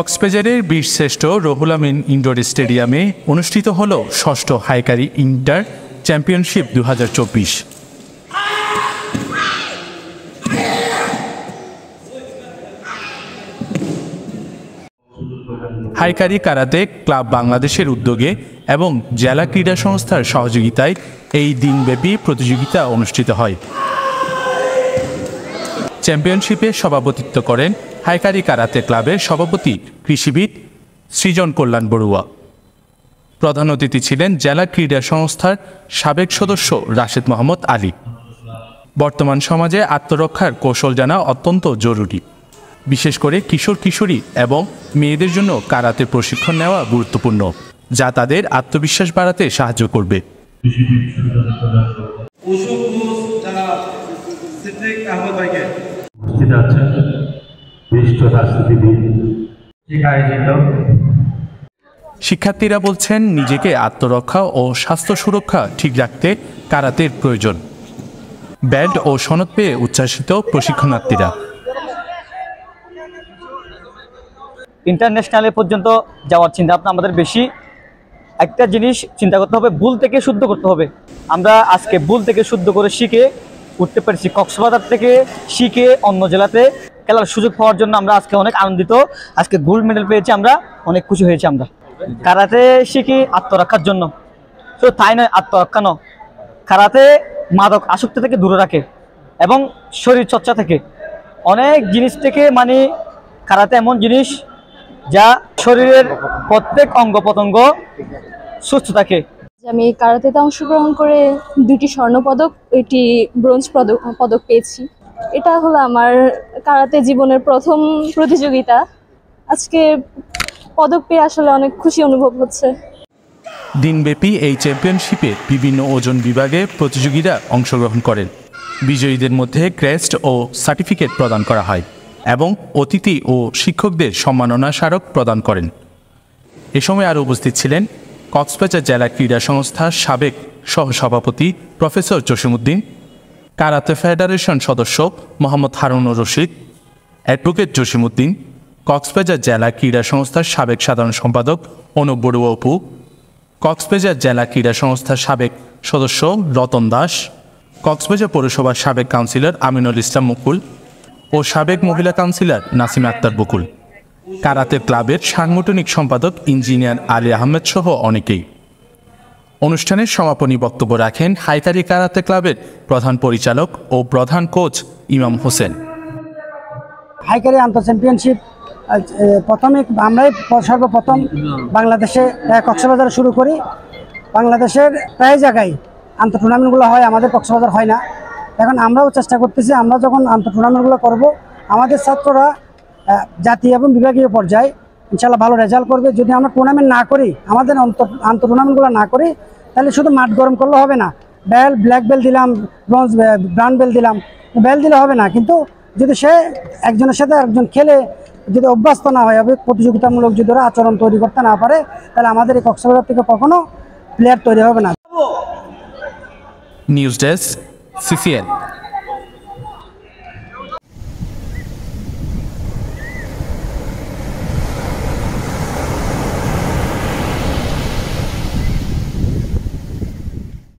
কক্সবাজারের বীরশ্রেষ্ঠ রুহুল আমিন ইনডোর স্টেডিয়ামে অনুষ্ঠিত হল ষষ্ঠ হাইকারি ইন্টার চ্যাম্পিয়নশিপ 2024। হাইকারি কারাতে ক্লাব বাংলাদেশের উদ্যোগে এবং জেলা ক্রীড়া সংস্থার সহযোগিতায় এই দিনব্যাপী প্রতিযোগিতা অনুষ্ঠিত হয়। চ্যাম্পিয়নশিপে সভাপতিত্ব করেন হাইকারি কারাতে ক্লাবের সভাপতি কৃষিবিদ সৃজন কল্যাণ বড়ুয়া। প্রধান অতিথি ছিলেন জেলা ক্রীড়া সংস্থার সাবেক সদস্য রাশেদ মোহাম্মদ আলী। বর্তমান সমাজে আত্মরক্ষার কৌশল জানা অত্যন্ত জরুরি, বিশেষ করে কিশোর কিশোরী এবং মেয়েদের জন্য কারাতে প্রশিক্ষণ নেওয়া গুরুত্বপূর্ণ, যা তাদের আত্মবিশ্বাস বাড়াতে সাহায্য করবে। শিক্ষার্থীরা বলছেন, নিজেকে আত্মরক্ষা ও স্বাস্থ্য সুরক্ষা ঠিক রাখতে কারাতের প্রয়োজন। ব্যান্ড ও সনদ পেয়ে উচ্ছ্বাসিত প্রশিক্ষণার্থীরা। ইন্টারন্যাশনালে পর্যন্ত যাওয়ার চিন্তা ভাবনা আমাদের বেশি। একটা জিনিস চিন্তা করতে হবে, ভুল থেকে শুদ্ধ করতে হবে। আমরা আজকে ভুল থেকে শুদ্ধ করে শিখে উঠতে পেরেছি। কক্সবাজার থেকে শিখে অন্য জেলাতে খেলার সুযোগ পাওয়ার জন্য আমরা আজকে অনেক আনন্দিত। আজকে গোল্ড মেডেল পেয়েছি, আমরা অনেক খুশি হয়েছি। আমরা কারাতে শিখি আত্মরক্ষার জন্য, তো তাই নয়, আত্মরক্ষা নয়, কারাতে মাদক আসক্তি থেকে দূরে রাখে এবং শরীর চর্চা থেকে অনেক জিনিস থেকে, মানে কারাতে এমন জিনিস যা শরীরের প্রত্যেক অঙ্গ প্রত্যঙ্গ সুস্থ থাকে। আমি কারাতেতে অংশগ্রহণ করে 2টি স্বর্ণপদক, 1টি ব্রোঞ্জ পদক পেয়েছি। এটা হলো আমার কারাতে জীবনের প্রথম প্রতিযোগিতা। আজকে পদক পেয়ে আসলে অনেক খুশি অনুভব হচ্ছে। দিনব্যাপী এই চ্যাম্পিয়নশিপে বিভিন্ন ওজন বিভাগে প্রতিযোগীরা অংশগ্রহণ করেন। বিজয়ীদের মধ্যে ক্রেস্ট ও সার্টিফিকেট প্রদান করা হয় এবং অতিথি ও শিক্ষকদের সম্মাননা স্মারক প্রদান করেন। এ সময় আরও উপস্থিত ছিলেন কক্সবাজার জেলা ক্রীড়া সংস্থার সাবেক সহসভাপতি প্রফেসর জসিমউদ্দিন, কারাতে ফেডারেশন সদস্য মোহাম্মদ হারুনুর রশিদ, অ্যাডভোকেট জসিমউদ্দিন, কক্সবাজার জেলা ক্রীড়া সংস্থার সাবেক সাধারণ সম্পাদক অনুপ বড়ুয়া অপু, কক্সবাজার জেলা ক্রীড়া সংস্থার সাবেক সদস্য রতন দাস, কক্সবাজার পৌরসভার সাবেক কাউন্সিলর আমিনুল ইসলাম মুকুল ও সাবেক মহিলা কাউন্সিলর নাসিমা আক্তার বকুল, কারাতে ক্লাবের সাংগঠনিক সম্পাদক ইঞ্জিনিয়ার আলী আহমেদ সহ অনেকেই। অনুষ্ঠানের সমাপনী বক্তব্য রাখেন হাইকারি কারাতে ক্লাবের প্রধান পরিচালক ও প্রধান কোচ ইমাম হোসেন। হাইকারি আন্তঃ চ্যাম্পিয়নশিপ প্রথমে আমরাই সর্বপ্রথম বাংলাদেশে কক্সবাজারে শুরু করি। বাংলাদেশের প্রায় জায়গায় আন্তঃ টুর্নামেন্টগুলো হয়, আমাদের কক্সবাজার হয় না। এখন আমরাও চেষ্টা করতেছি, আমরা যখন আন্তঃ টুর্নামেন্টগুলো করব, আমাদের ছাত্ররা জাতীয় এবং বিভাগীয় পর্যায়ে ইনশাআল্লাহ ভালো রেজাল্ট করবে। যদি আমরা টুর্নামেন্ট না করি, আমাদের আন্তঃ টুর্নামেন্টগুলো না করি, তাহলে শুধু মাঠ গরম করলে হবে না। ব্ল্যাক বেল্ট দিলাম, ব্রোঞ্জ ব্রাউন বেল্ট দিলাম, বেল্ট দিলে হবে না। কিন্তু যদি সে একজনের সাথে একজন খেলে যদি অভ্যস্ত না হয়, প্রতিযোগিতামূলক যদি ওরা আচরণ তৈরি করতে না পারে, তাহলে আমাদের এই কক্সবাজার থেকে কখনো প্লেয়ার তৈরি হবে না। News desk, CCN।